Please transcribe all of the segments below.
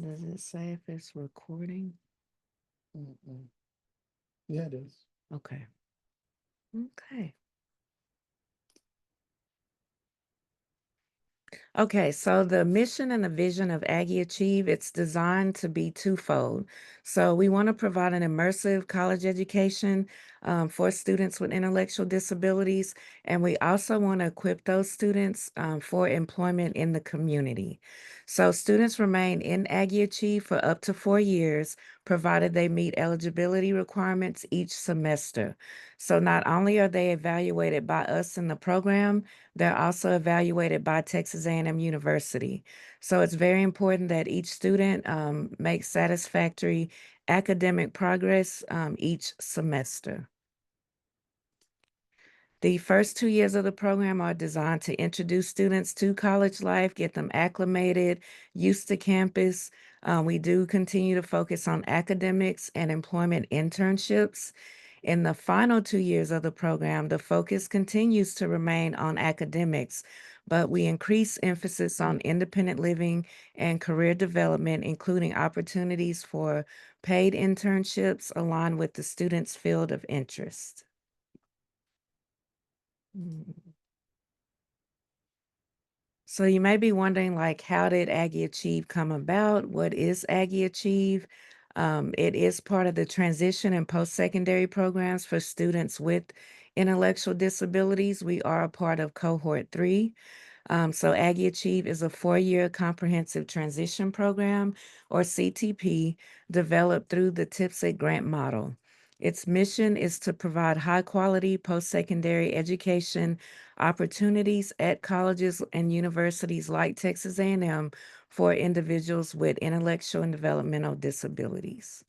Does it say if it's recording? Mm-mm. Yeah, it is. Okay. Okay. Okay, so the mission and the vision of Aggie Achieve, it's designed to be twofold. So we want to provide an immersive college education for students with intellectual disabilities, and we also want to equip those students for employment in the community. So students remain in Aggie Achieve for up to 4 years, provided they meet eligibility requirements each semester. So not only are they evaluated by us in the program, they're also evaluated by Texas A&M University. So it's very important that each student makes satisfactory academic progress each semester. The first 2 years of the program are designed to introduce students to college life, get them acclimated, used to campus. We do continue to focus on academics and employment internships. In the final 2 years of the program, the focus continues to remain on academics, but we increase emphasis on independent living and career development, including opportunities for paid internships aligned with the student's field of interest. Mm. So you may be wondering, like, how did Aggie Achieve come about? What is Aggie Achieve? It is part of the transition and post-secondary programs for students with intellectual disabilities. We are a part of cohort 3. So Aggie Achieve is a 4-year comprehensive transition program, or CTP, developed through the TIPSIC grant model. Its mission is to provide high-quality post-secondary education opportunities at colleges and universities like Texas A&M for individuals with intellectual and developmental disabilities.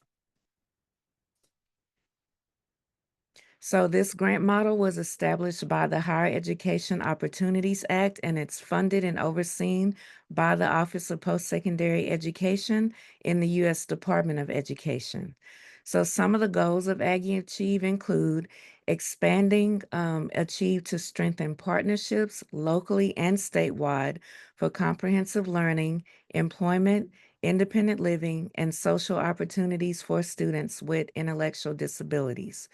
So this grant model was established by the Higher Education Opportunities Act, and it's funded and overseen by the Office of Post-Secondary Education in the U.S. Department of Education. So some of the goals of Aggie Achieve include expanding Achieve to strengthen partnerships locally and statewide for comprehensive learning, employment, independent living, and social opportunities for students with intellectual disabilities.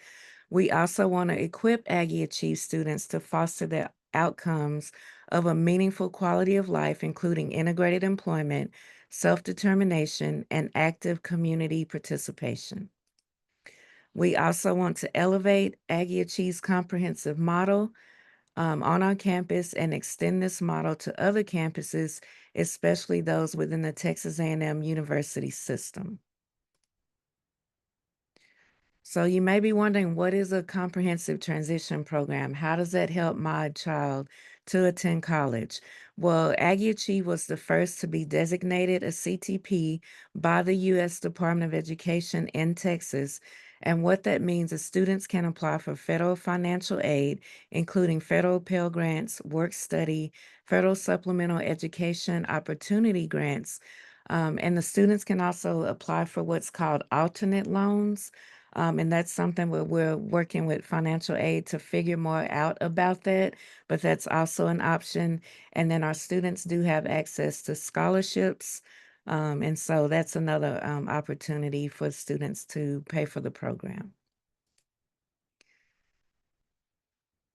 We also want to equip Aggie Achieve students to foster the outcomes of a meaningful quality of life, including integrated employment, self-determination, and active community participation. We also want to elevate Aggie Achieve's comprehensive model on our campus and extend this model to other campuses, especially those within the Texas A&M University system. So you may be wondering, what is a comprehensive transition program? How does that help my child to attend college? Well, Aggie Achieve was the first to be designated a CTP by the U.S. Department of Education in Texas. And what that means is students can apply for federal financial aid, including federal Pell Grants, work study, federal supplemental education opportunity grants. And the students can also apply for what's called alternate loans. And that's something where we're working with financial aid to figure more out about that, but that's also an option. And then our students do have access to scholarships. And so that's another opportunity for students to pay for the program.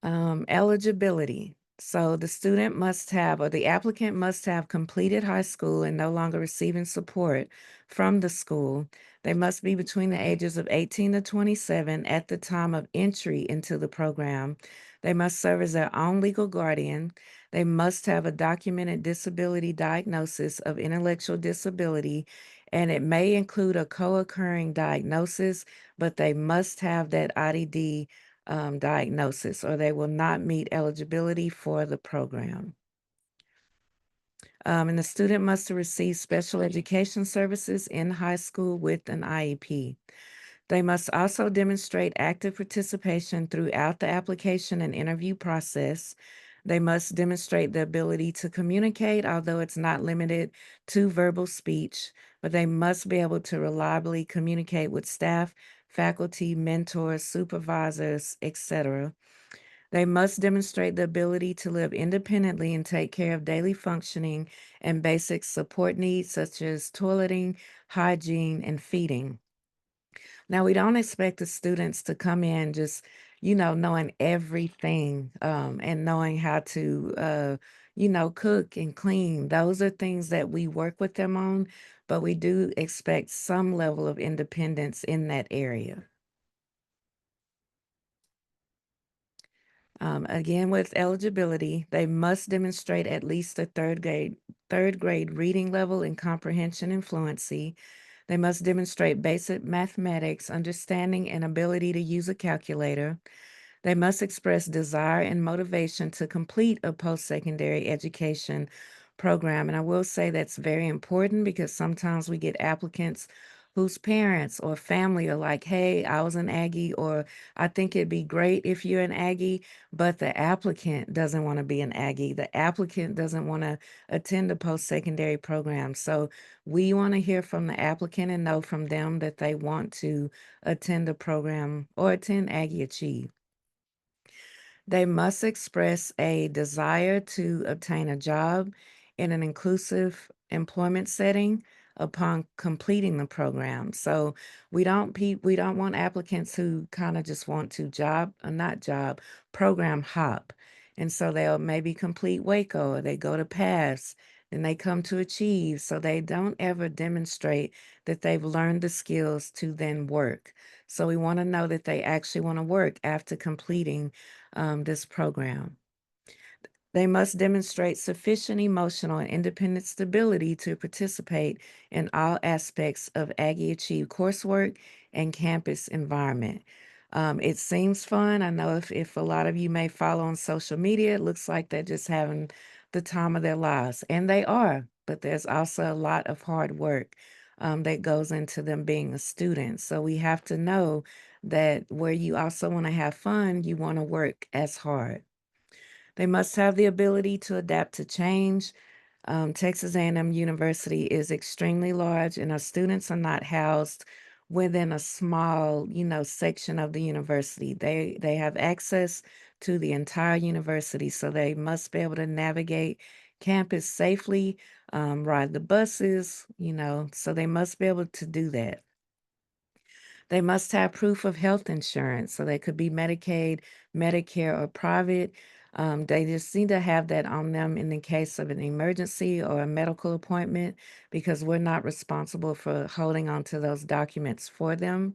Eligibility. So the student must have, or the applicant must have completed high school and no longer receiving support from the school. They must be between the ages of 18 to 27 at the time of entry into the program. They must serve as their own legal guardian. They must have a documented disability diagnosis of intellectual disability, and it may include a co-occurring diagnosis, but they must have that IDD diagnosis, or they will not meet eligibility for the program. And the student must receive special education services in high school with an IEP. They must also demonstrate active participation throughout the application and interview process. They must demonstrate the ability to communicate, although it's not limited to verbal speech, but they must be able to reliably communicate with staff, faculty, mentors, supervisors, etc. They must demonstrate the ability to live independently and take care of daily functioning and basic support needs such as toileting, hygiene, and feeding. Now, we don't expect the students to come in just, knowing everything and knowing how to, cook and clean. Those are things that we work with them on, but we do expect some level of independence in that area. Again, with eligibility, they must demonstrate at least a third grade reading level in comprehension and fluency. They must demonstrate basic mathematics, understanding, and ability to use a calculator. They must express desire and motivation to complete a post secondary education program. And I will say that's very important because sometimes we get applicants whose parents or family are like, hey, I was an Aggie, or I think it'd be great if you're an Aggie, but the applicant doesn't want to be an Aggie. The applicant doesn't want to attend a post secondary program. So we want to hear from the applicant and know from them that they want to attend a program or attend Aggie Achieve. They must express a desire to obtain a job in an inclusive employment setting upon completing the program. So we don't want applicants who kind of just want to not job, program hop. And so they'll maybe complete Waco or they go to pass, then they come to achieve. So they don't ever demonstrate that they've learned the skills to then work. So we want to know that they actually want to work after completing this program. They must demonstrate sufficient emotional and independent stability to participate in all aspects of Aggie Achieve coursework and campus environment. It seems fun. I know if a lot of you may follow on social media, it looks like they're just having the time of their lives, and they are, but there's also a lot of hard work that goes into them being a student. So we have to know that where you also want to have fun, you want to work as hard. They must have the ability to adapt to change. Texas A&M University is extremely large, and our students are not housed within a small, section of the university. They have access to the entire university, so they must be able to navigate campus safely, ride the buses, so they must be able to do that. They must have proof of health insurance, so they could be Medicaid, Medicare, or private. They just need to have that on them in the case of an emergency or a medical appointment because we're not responsible for holding on to those documents for them.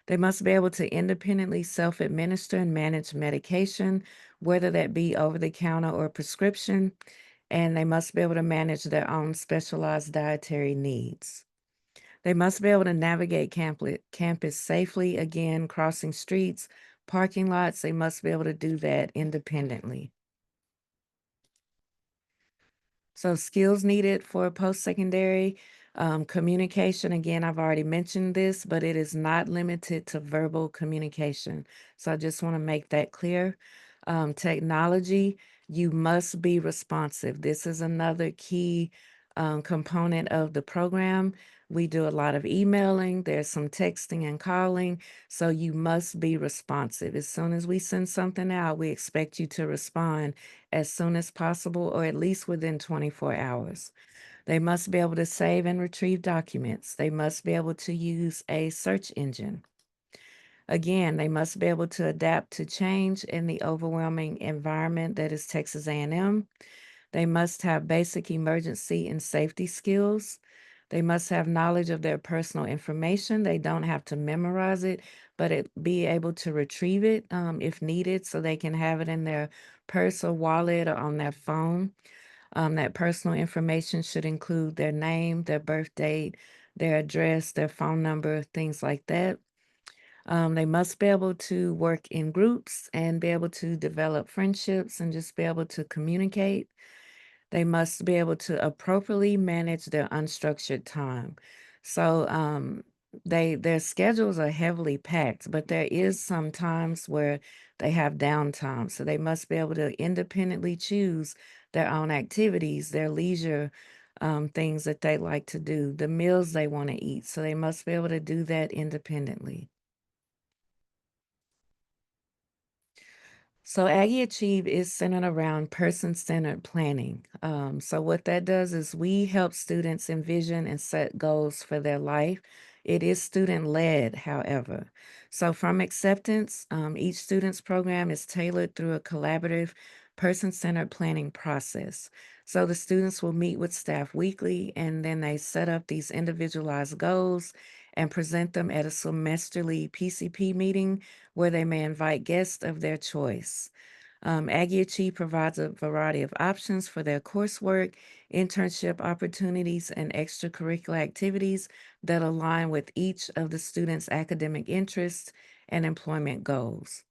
They must be able to independently self administer and manage medication, whether that be over the counter or prescription, and they must be able to manage their own specialized dietary needs. They must be able to navigate campus safely, again, crossing streets, parking lots. They must be able to do that independently. So skills needed for post-secondary communication. Again, I've already mentioned this, but it is not limited to verbal communication. So I just want to make that clear. Technology, you must be responsive. This is another key component of the program. We do a lot of emailing, there's some texting and calling, so you must be responsive. As soon as we send something out, we expect you to respond as soon as possible or at least within 24 hours. They must be able to save and retrieve documents. They must be able to use a search engine. Again, they must be able to adapt to change in the overwhelming environment that is Texas A&M. They must have basic emergency and safety skills. They must have knowledge of their personal information. They don't have to memorize it, but be able to retrieve it if needed so they can have it in their purse or wallet or on their phone. That personal information should include their name, their birth date, their address, their phone number, things like that. They must be able to work in groups and be able to develop friendships and just be able to communicate. They must be able to appropriately manage their unstructured time. So their schedules are heavily packed, but there is some times where they have downtime. So they must be able to independently choose their own activities, their leisure things that they like to do, the meals they want to eat. So they must be able to do that independently. So Aggie Achieve is centered around person-centered planning. So what that does is we help students envision and set goals for their life. It is student-led, however. So from acceptance, each student's program is tailored through a collaborative, person-centered planning process. So the students will meet with staff weekly, and then they set up these individualized goals and present them at a semesterly PCP meeting where they may invite guests of their choice. Aggie Achieve provides a variety of options for their coursework, internship opportunities, and extracurricular activities that align with each of the students' academic interests and employment goals.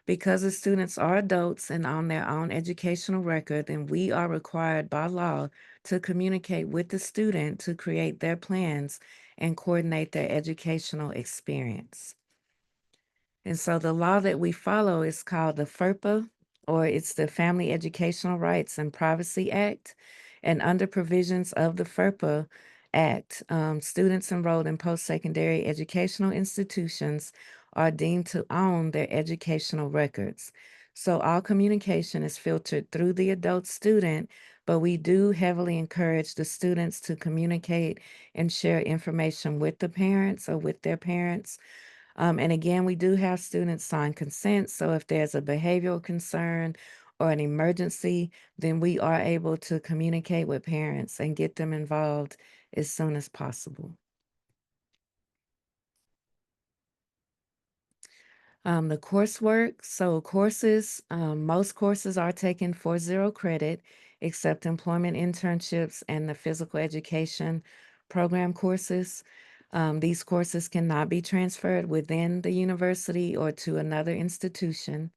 Because the students are adults and on their own educational record, then we are required by law to communicate with the student to create their plans and coordinate their educational experience. And so the law that we follow is called the FERPA, or it's the Family Educational Rights and Privacy Act. And under provisions of the FERPA Act, students enrolled in post-secondary educational institutions are deemed to own their educational records. So all communication is filtered through the adult student, but we do heavily encourage the students to communicate and share information with the parents or with their parents, and again, we do have students sign consent. So if there's a behavioral concern or an emergency, then we are able to communicate with parents and get them involved as soon as possible. The coursework, so courses, most courses are taken for 0 credit, except employment internships and the physical education program courses. These courses cannot be transferred within the university or to another institution,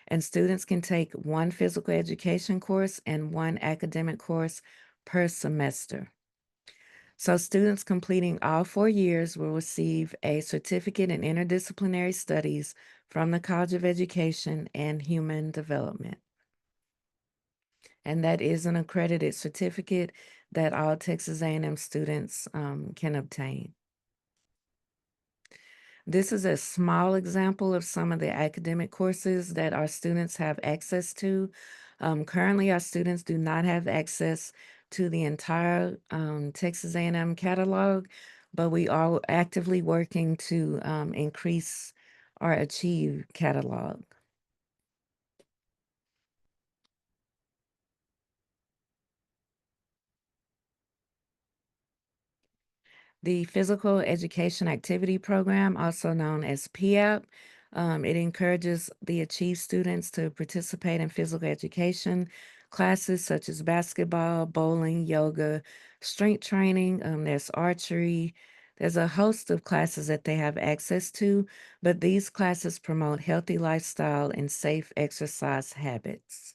and students can take one physical education course and one academic course per semester. So students completing all 4 years will receive a certificate in interdisciplinary studies from the College of Education and Human Development. And that is an accredited certificate that all Texas A&M students can obtain. This is a small example of some of the academic courses that our students have access to. Currently, our students do not have access to the entire Texas A&M catalog, but we are actively working to increase our Achieve catalog. The Physical Education Activity Program, also known as PAP, it encourages the Achieve students to participate in physical education classes such as basketball, bowling, yoga, strength training. There's archery. There's a host of classes that they have access to, but these classes promote healthy lifestyle and safe exercise habits.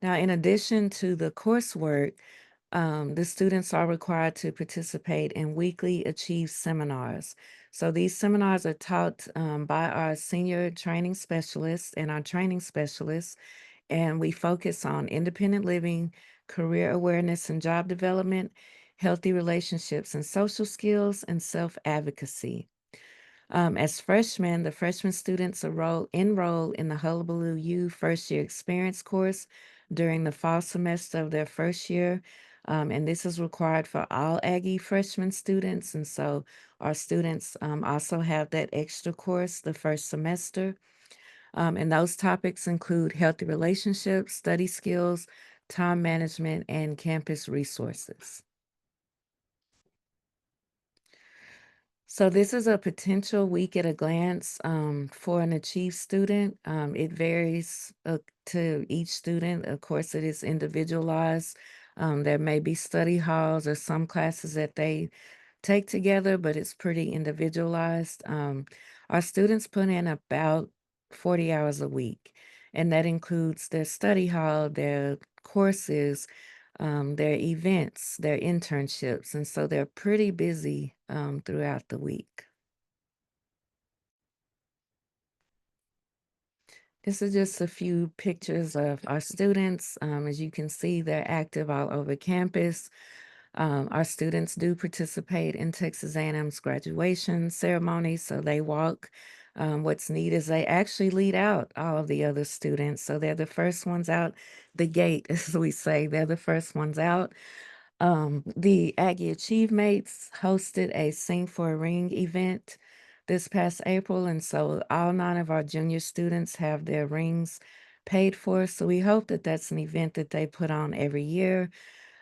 Now, in addition to the coursework, the students are required to participate in weekly Achieve seminars. So these seminars are taught by our senior training specialists and our training specialists, and we focus on independent living, career awareness and job development, healthy relationships and social skills, and self advocacy. As freshmen, the freshman students enroll in the Hullabaloo U First Year Experience course during the fall semester of their first year. And this is required for all Aggie freshman students. And so our students also have that extra course the first semester. And those topics include healthy relationships, study skills, time management, and campus resources. So this is a potential week at a glance for an Achieve student. It varies to each student. Of course, it is individualized. There may be study halls or some classes that they take together, but it's pretty individualized. Our students put in about 40 hours a week, and that includes their study hall, their courses, their events, their internships, and so they're pretty busy throughout the week. This is just a few pictures of our students. As you can see, they're active all over campus. Our students do participate in Texas A&M's graduation ceremony, so they walk What's neat is they actually lead out all of the other students. So they're the first ones out the gate, as we say. They're the first ones out. The Aggie Achieve Mates hosted a Sing for a Ring event this past April, and so all 9 of our junior students have their rings paid for. So we hope that that's an event that they put on every year.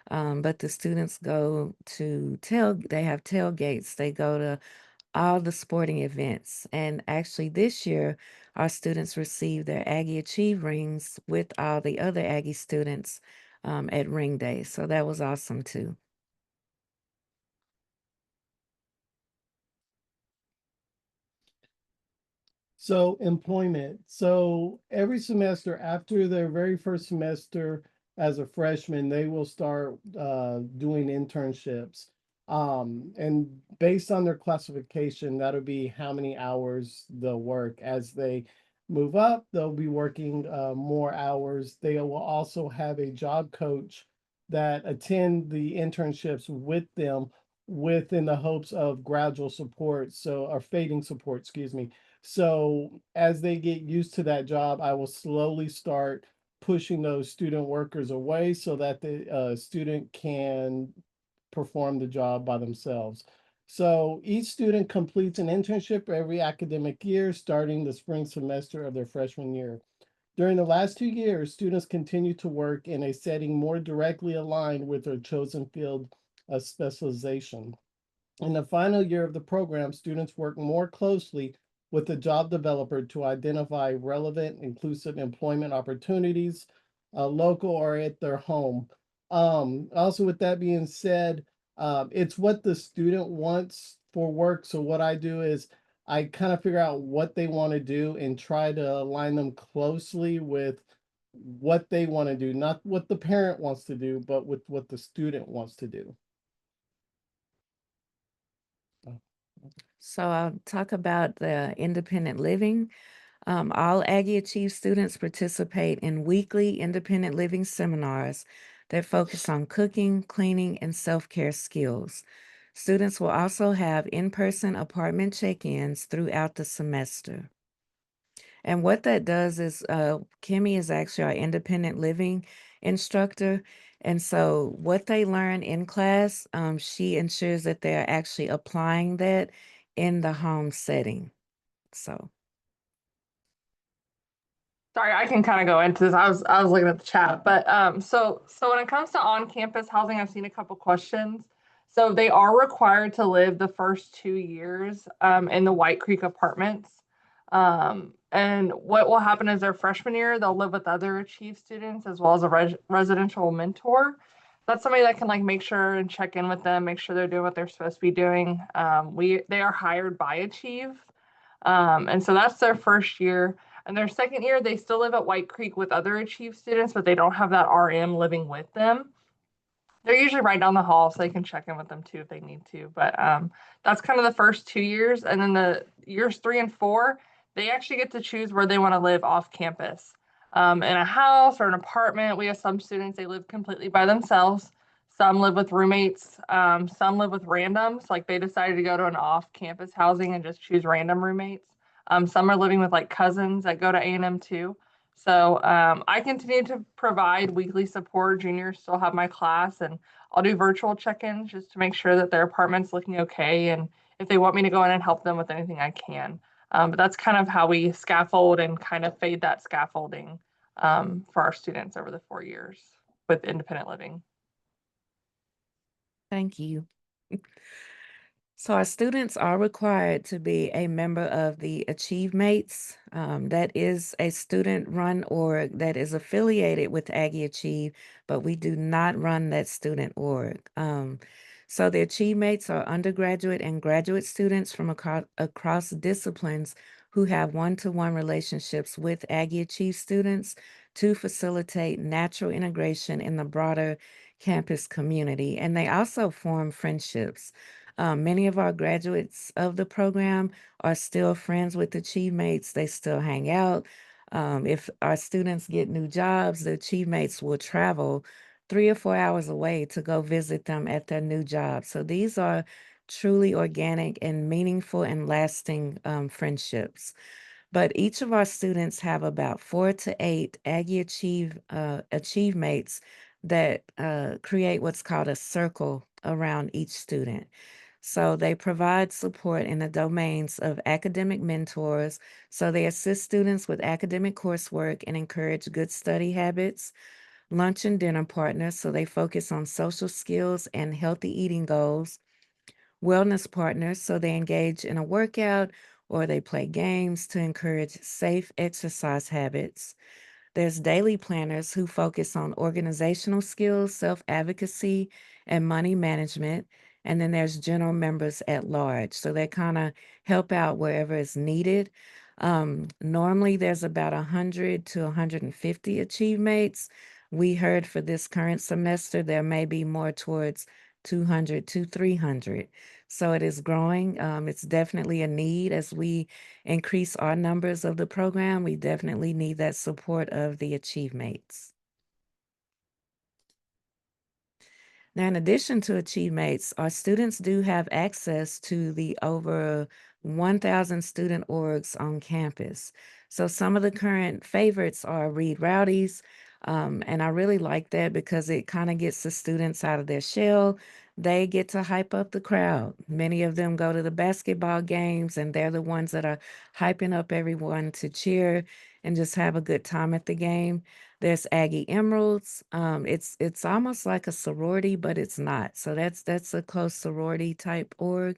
But the students go to they have tailgates. They go to all the sporting events. And actually, this year, our students received their Aggie Achieve rings with all the other Aggie students at Ring Day. So that was awesome too. So employment. So every semester after their very first semester as a freshman, they will start doing internships. And based on their classification, that'll be how many hours they'll work. As they move up, they'll be working more hours. They will also have a job coach that attend the internships with them within the hopes of gradual support. So, or fading support, excuse me. So as they get used to that job, I will slowly start pushing those student workers away so that the student can perform the job by themselves. So each student completes an internship every academic year, starting the spring semester of their freshman year. During the last 2 years, students continue to work in a setting more directly aligned with their chosen field of specialization. In the final year of the program, students work more closely with the job developer to identify relevant, inclusive employment opportunities, local or at their home. Also, with that being said, it's what the student wants for work. So, what I do is I kind of figure out what they want to do and try to align them closely with what they want to do, not what the parent wants to do, but with what the student wants to do. So I'll talk about the independent living. All Aggie Achieve students participate in weekly independent living seminars that focus on cooking, cleaning, and self care skills. Students will also have in person apartment check ins throughout the semester. And what that does is, Kimmy is actually our independent living instructor. And so, what they learn in class, she ensures that they're actually applying that in the home setting. So, Sorry, I can kind of go into this. I was looking at the chat, but so when it comes to on-campus housing, I've seen a couple questions. So they are required to live the first 2 years in the White Creek apartments. And what will happen is their freshman year, they'll live with other Achieve students as well as a residential mentor. That's somebody that can like make sure and check in with them, make sure they're doing what they're supposed to be doing. They are hired by Achieve. And so that's their first year. And their second year, they still live at White Creek with other Achieve students, but they don't have that RM living with them. They're usually right down the hall, so they can check in with them too if they need to. But that's kind of the first 2 years. And then the years 3 and 4, they actually get to choose where they want to live off campus, in a house or an apartment. We have some students, they live completely by themselves. Some live with roommates. Some live with randoms, like they decided to go to an off campus housing and just choose random roommates. Some are living with like cousins that go to A&M too. So I continue to provide weekly support. Juniors still have my class, and I'll do virtual check-ins just to make sure that their apartment's looking okay. And if they want me to go in and help them with anything, I can. But that's kind of how we scaffold and kind of fade that scaffolding for our students over the 4 years with independent living. thank you. So our students are required to be a member of the Achieve Mates. That is a student-run org that is affiliated with Aggie Achieve, but we do not run that student org. So the Achieve Mates are undergraduate and graduate students from across disciplines who have one-to-one relationships with Aggie Achieve students to facilitate natural integration in the broader campus community. And they also form friendships. Many of our graduates of the program are still friends with the Achieve Mates. They still hang out. If our students get new jobs, the Achieve Mates will travel 3 or 4 hours away to go visit them at their new job. So these are truly organic and meaningful and lasting friendships. But each of our students have about 4 to 8 Aggie Achieve mates that create what's called a circle around each student. So they provide support in the domains of academic mentors. So they assist students with academic coursework and encourage good study habits, lunch and dinner partners. So they focus on social skills and healthy eating goals, wellness partners. So they engage in a workout or they play games to encourage safe exercise habits. There's daily planners who focus on organizational skills, self advocacy, and money management. And then there's general members at large. So they kind of help out wherever is needed. Normally, there's about 100 to 150 achievemates. We heard for this current semester, there may be more towards 200 to 300. So it is growing. It's definitely a need as we increase our numbers of the program. We definitely need that support of the Achievemates. Now, in addition to AchieveMates, our students do have access to the over 1,000 student orgs on campus. So some of the current favorites are Read Rowdies, and I really like that because it kind of gets the students out of their shell. They get to hype up the crowd. Many of them go to the basketball games, and they're the ones that are hyping up everyone to cheer and just have a good time at the game. There's Aggie Emeralds. It's almost like a sorority, but it's not. So that's a close sorority type org.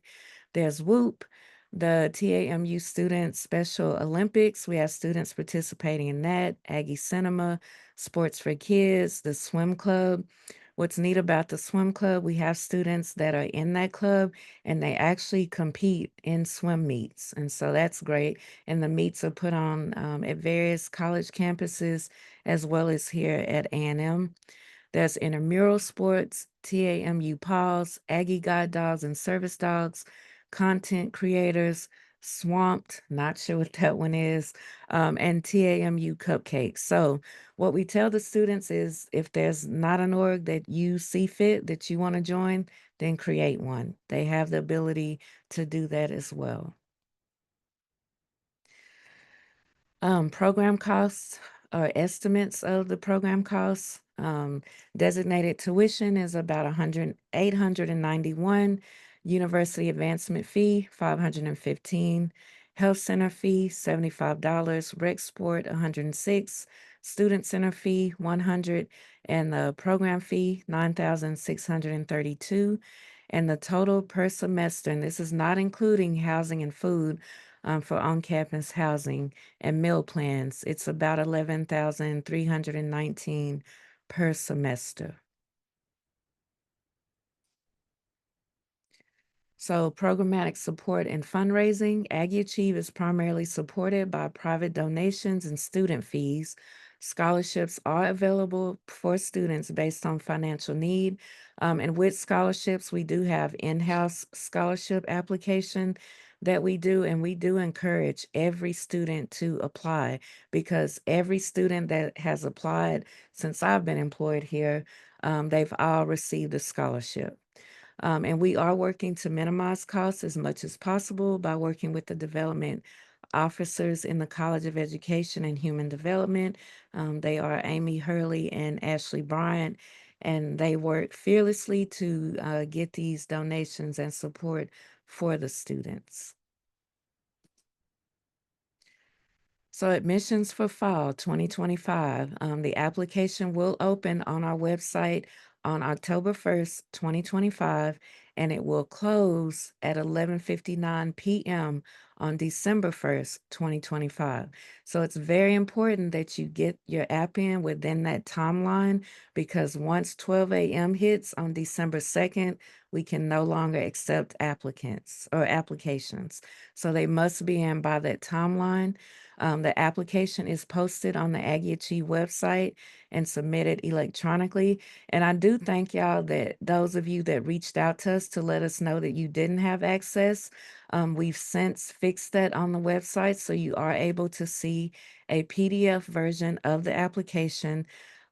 There's Whoop, the TAMU Student Special Olympics. We have students participating in that. Aggie Cinema, Sports for Kids, the Swim Club. What's neat about the swim club, we have students that are in that club and they actually compete in swim meets. And so that's great. And the meets are put on at various college campuses as well as here at A&M. There's intramural sports, TAMU Paws, Aggie Guide Dogs and Service Dogs, content creators, Swamped, not sure what that one is, and TAMU Cupcakes. So what we tell the students is if there's not an org that you see fit that you want to join, then create one. They have the ability to do that as well. Program costs or estimates of the program costs. Designated tuition is about 891. University advancement fee, 515. Health center fee, $75. Rec sport, 106. Student center fee, 100. And the program fee, 9,632. And the total per semester, and this is not including housing and food, for on-campus housing and meal plans, it's about 11,319 per semester. So programmatic support and fundraising, Aggie Achieve is primarily supported by private donations and student fees. Scholarships are available for students based on financial need. And with scholarships, we do have in-house scholarship application that we do, and we do encourage every student to apply because every student that has applied since I've been employed here, they've all received a scholarship. And we are working to minimize costs as much as possible by working with the development officers in the College of Education and Human Development. They are Amy Hurley and Ashley Bryant, and they work fearlessly to get these donations and support for the students. So admissions for fall 2025, the application will open on our website on October 1st, 2025, and it will close at 11:59 p.m. on December 1st, 2025. So it's very important that you get your app in within that timeline because once 12 a.m. hits on December 2nd, we can no longer accept applicants or applications. So they must be in by that timeline. The application is posted on the Aggie Achieve website and submitted electronically. And I do thank y'all that those of you that reached out to us to let us know that you didn't have access. We've since fixed that on the website, so you are able to see a PDF version of the application.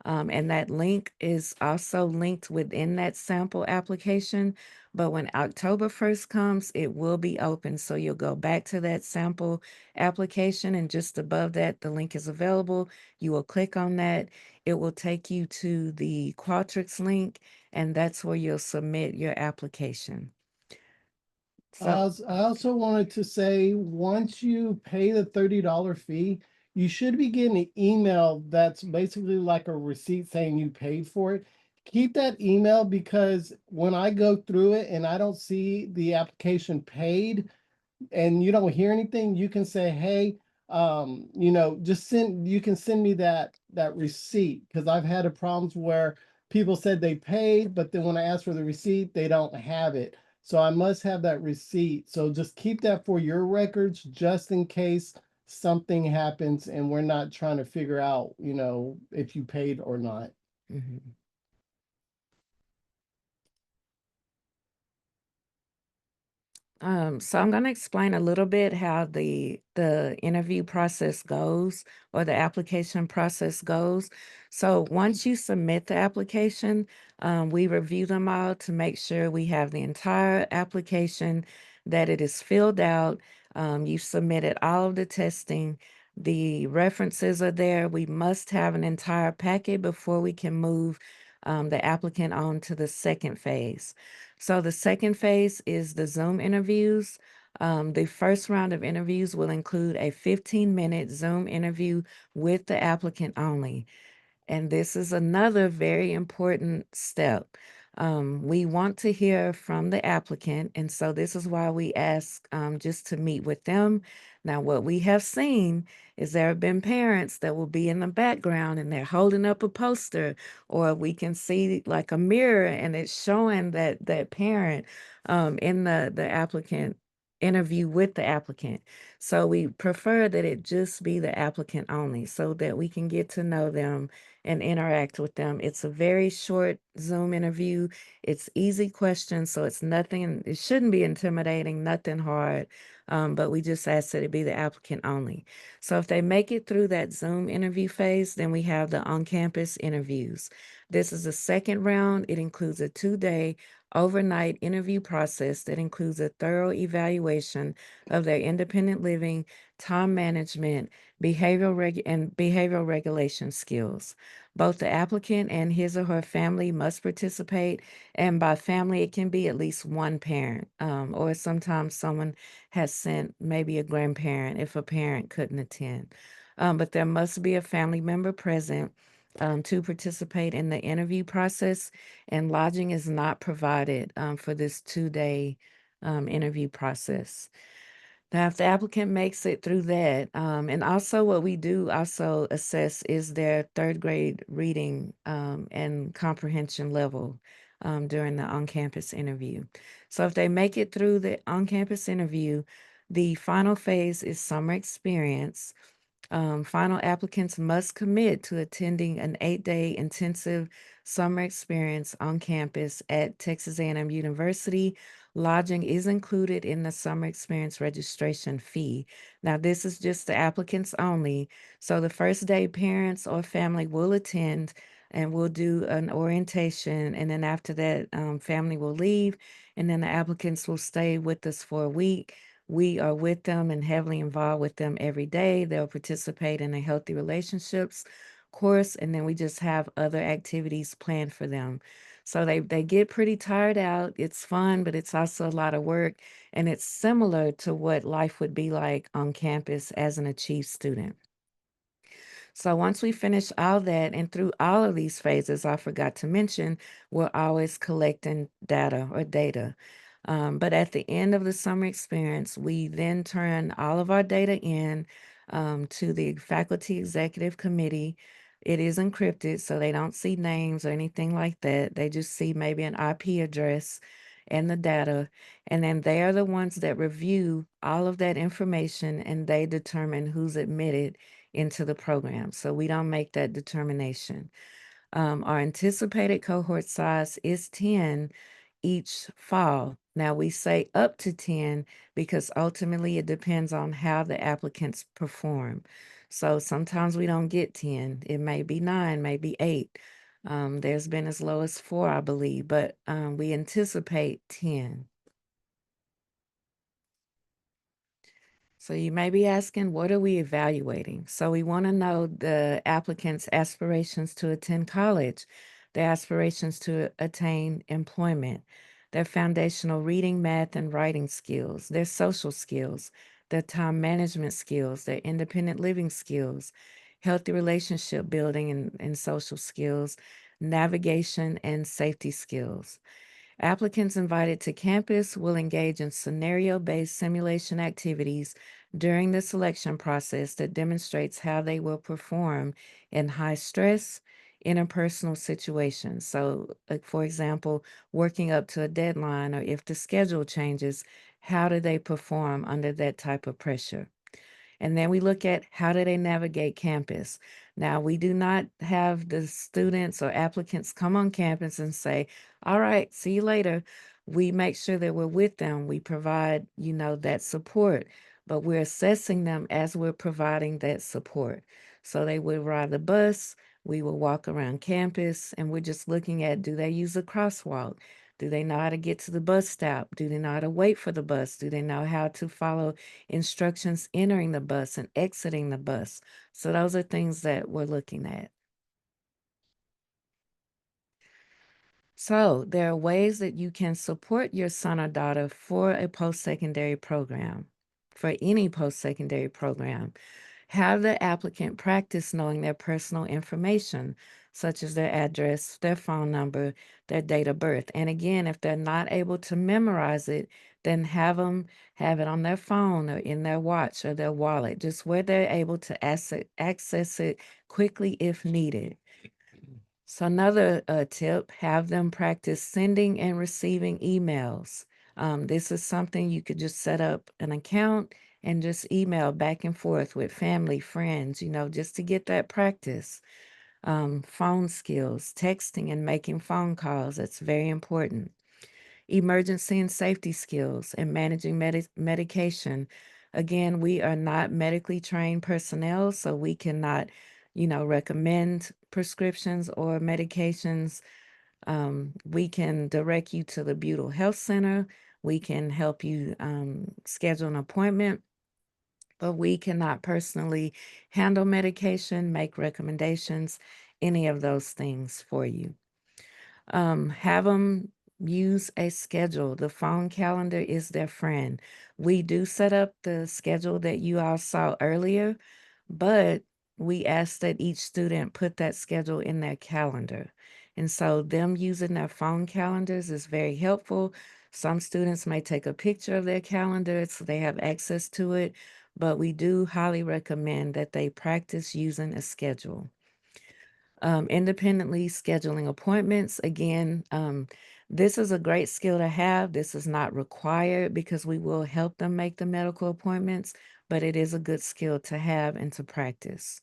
And that link is also linked within that sample application. But when October 1st comes, it will be open. So you'll go back to that sample application, and just above that, the link is available. You will click on that. It will take you to the Qualtrics link, and that's where you'll submit your application. So, I also wanted to say, once you pay the $30 fee, you should be getting an email that's basically like a receipt saying you paid for it. Keep that email, because when I go through it and I don't see the application paid, and you don't hear anything, you can say, hey, just you can send me that receipt, because I've had a problems where people said they paid, but then when I ask for the receipt, they don't have it. So I must have that receipt. So just keep that for your records, just in case something happens and we're not trying to figure out, if you paid or not. mhm. So I'm going to explain a little bit how the interview process goes, or the application process goes. So once you submit the application, we review them all to make sure we have the entire application, that it is filled out. You submitted all of the testing. The references are there. We must have an entire packet before we can move the applicant on to the second phase. So the second phase is the Zoom interviews. The first round of interviews will include a 15-minute Zoom interview with the applicant only. And this is another very important step. We want to hear from the applicant, and so this is why we ask just to meet with them. Now, what we have seen is there have been parents that will be in the background and they're holding up a poster, or we can see like a mirror and it's showing that parent in the applicant interview with the applicant. So we prefer that it just be the applicant only, so that we can get to know them and interact with them. It's a very short Zoom interview. It's easy questions, so it's nothing, it shouldn't be intimidating, nothing hard. But we just ask that it be the applicant only. So if they make it through that Zoom interview phase, then we have the on-campus interviews. This is the second round. It includes a 2-day overnight interview process that includes a thorough evaluation of their independent living, time management, behavioral regulation skills. Both the applicant and his or her family must participate, and by family, it can be at least one parent, or sometimes someone has sent maybe a grandparent if a parent couldn't attend. But there must be a family member present to participate in the interview process, and lodging is not provided for this 2-day interview process. Now, if the applicant makes it through that, and also what we do also assess is their third grade reading and comprehension level during the on-campus interview. So if they make it through the on-campus interview, the final phase is summer experience. Final applicants must commit to attending an 8-day intensive summer experience on campus at Texas A&M University. Lodging is included in the summer experience registration fee. Now, this is just the applicants only. So the first day, parents or family will attend and we'll do an orientation. And then after that, family will leave, and then the applicants will stay with us for a week. We are with them and heavily involved with them every day. They'll participate in a healthy relationships course, and then we just have other activities planned for them. So they get pretty tired out. It's fun, but it's also a lot of work, and it's similar to what life would be like on campus as an Achieve student. So once we finish all that, and through all of these phases, I forgot to mention, we're always collecting data. But at the end of the summer experience, we then turn all of our data in to the faculty executive committee. It is encrypted, so they don't see names or anything like that. They just see maybe an IP address and the data. And then they are the ones that review all of that information, and they determine who's admitted into the program. So we don't make that determination. Our anticipated cohort size is 10 each fall. Now we say up to 10 because ultimately it depends on how the applicants perform. So sometimes we don't get 10. It may be 9, maybe 8. There's been as low as 4, I believe, but we anticipate 10. So you may be asking, what are we evaluating? So we want to know the applicant's aspirations to attend college, their aspirations to attain employment, their foundational reading, math, and writing skills, their social skills, their time management skills, their independent living skills, healthy relationship building and social skills, navigation and safety skills. Applicants invited to campus will engage in scenario-based simulation activities during the selection process that demonstrates how they will perform in high-stress, interpersonal situations. So, like for example, working up to a deadline or if the schedule changes, how do they perform under that type of pressure? And then we look at how do they navigate campus. Now, we do not have the students or applicants come on campus and say, all right, see you later. We make sure that we're with them. We provide, that support, but we're assessing them as we're providing that support. So they would ride the bus, we will walk around campus, and we're just looking at, do they use a crosswalk? Do they know how to get to the bus stop? Do they know how to wait for the bus? Do they know how to follow instructions entering the bus and exiting the bus? So those are things that we're looking at. So there are ways that you can support your son or daughter for a post-secondary program, for any post-secondary program. Have the applicant practice knowing their personal information, such as their address, their phone number, their date of birth. And again, if they're not able to memorize it, then have them have it on their phone or in their watch or their wallet, just where they're able to access it quickly if needed. So another tip, have them practice sending and receiving emails. This is something you could just set up an account and just email back and forth with family, friends, just to get that practice. Phone skills, texting and making phone calls, that's very important. Emergency and safety skills and managing medication. Again, we are not medically trained personnel, so we cannot, recommend prescriptions or medications. We can direct you to the Butyl Health Center. We can help you schedule an appointment, but we cannot personally handle medication, make recommendations, any of those things for you. Have them use a schedule. The phone calendar is their friend. We do set up the schedule that you all saw earlier, but we ask that each student put that schedule in their calendar. And so them using their phone calendars is very helpful. Some students may take a picture of their calendar so they have access to it, but we do highly recommend that they practice using a schedule. Independently scheduling appointments. Again, this is a great skill to have. This is not required because we will help them make the medical appointments, but it is a good skill to have and to practice.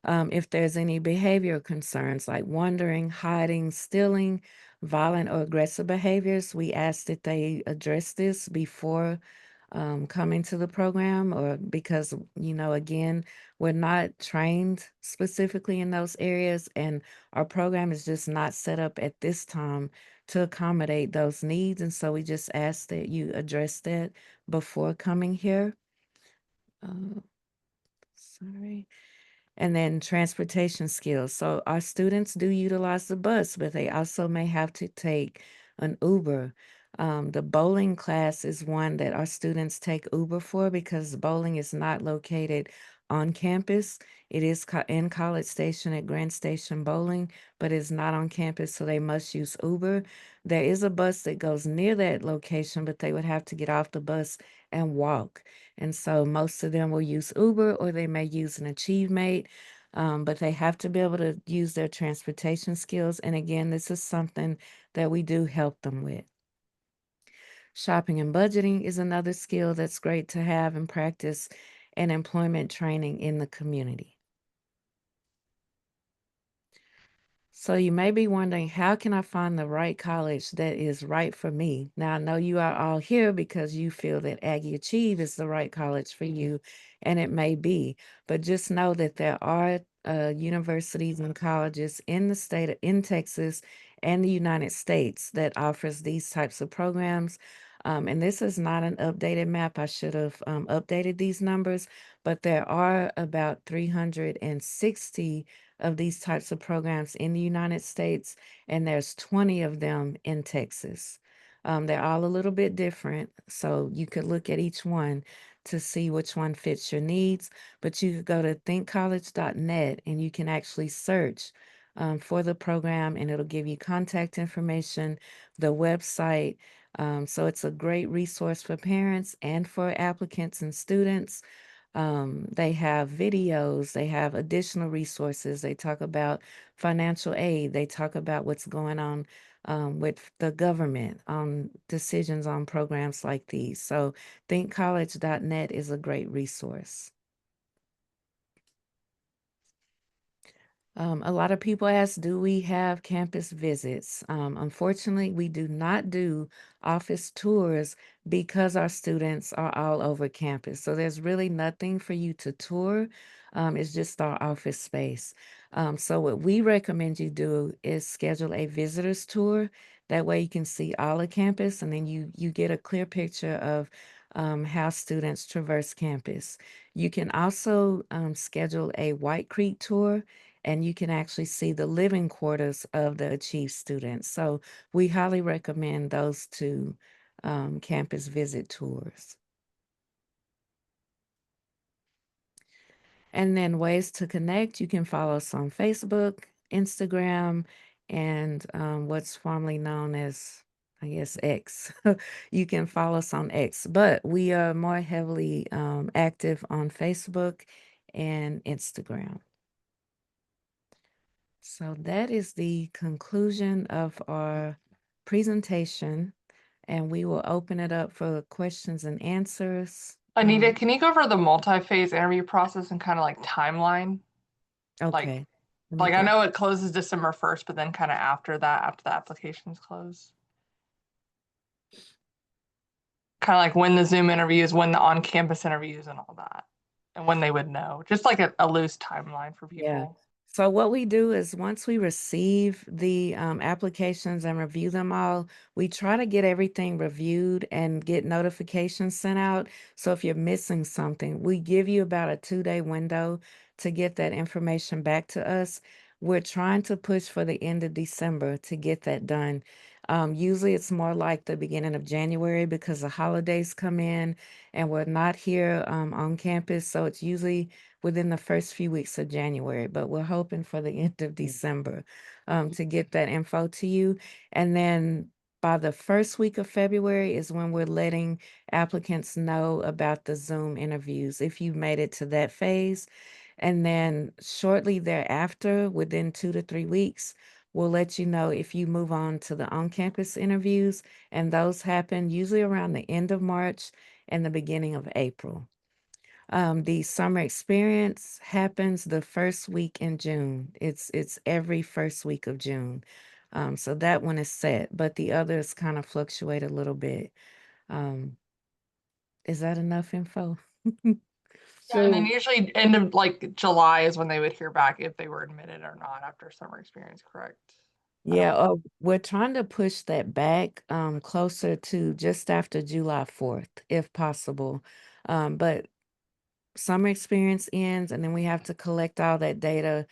If there's any behavioral concerns like wandering, hiding, stealing, violent or aggressive behaviors, we ask that they address this before coming to the program, or because, again, we're not trained specifically in those areas, and our program is just not set up at this time to accommodate those needs. And so we just ask that you address that before coming here. Sorry. And then transportation skills. So our students do utilize the bus, but they also may have to take an Uber. The bowling class is one that our students take Uber for because bowling is not located on campus. It is in College Station at Grand Station Bowling, but it's not on campus, so they must use Uber. There is a bus that goes near that location, but they would have to get off the bus and walk. And so most of them will use Uber or they may use an AchieveMate, but they have to be able to use their transportation skills. And again, this is something that we do help them with. Shopping and budgeting is another skill that's great to have and practice, and employment training in the community. So you may be wondering, how can I find the right college that is right for me? Now, I know you are all here because you feel that Aggie Achieve is the right college for you, and it may be, but just know that there are universities and colleges in the in Texas and the United States that offers these types of programs. And this is not an updated map. I should have updated these numbers, but there are about 360 of these types of programs in the United States, and there's 20 of them in Texas. They're all a little bit different, so you could look at each one to see which one fits your needs. But you could go to thinkcollege.net and you can actually search for the program, and it'll give you contact information, the website. So it's a great resource for parents and for applicants and students. They have videos, they have additional resources. They talk about financial aid, they talk about what's going on with the government on decisions on programs like these. So thinkcollege.net is a great resource. A lot of people ask, do we have campus visits? Unfortunately, we do not do office tours because our students are all over campus. So there's really nothing for you to tour. It's just our office space. So what we recommend you do is schedule a visitor's tour. That way you can see all of campus, and then you get a clear picture of how students traverse campus. You can also schedule a White Creek tour, and you can actually see the living quarters of the Achieve students. So we highly recommend those two campus visit tours. And then ways to connect, you can follow us on Facebook, Instagram, and what's formerly known as, I guess, X. You can follow us on X, but we are more heavily active on Facebook and Instagram. So that is the conclusion of our presentation, and we will open it up for questions and answers. Anita, can you go over the multi-phase interview process and kind of like timeline? Like, Okay, let me like I go. know it closes December 1st, but then kind of after that, after the applications close. Kind of like when the Zoom interviews, when the on-campus interviews and all that, and when they would know. Just like a loose timeline for Yeah. people. So what we do is once we receive the applications and review them all, we try to get everything reviewed and get notifications sent out. So if you're missing something, we give you about a 2-day window to get that information back to us. We're trying to push for the end of December to get that done. Usually it's more like the beginning of January because the holidays come in and we're not here on campus. So it's usually within the first few weeks of January, but we're hoping for the end of December to get that info to you. And then by the first week of February is when we're letting applicants know about the Zoom interviews, if you've made it to that phase. And then shortly thereafter, within 2 to 3 weeks, we'll let you know if you move on to the on-campus interviews, and those happen usually around the end of March and the beginning of April. The summer experience happens the first week in June. It's every first week of June. So that one is set, but the others kind of fluctuate a little bit. Um, is that enough info? Yeah, and then So, usually end of like July is when they would hear back if they were admitted or not after summer experience, correct? I Yeah, don't. we're trying to push that back closer to just after July 4th, if possible. But summer experience ends, and then we have to collect all that data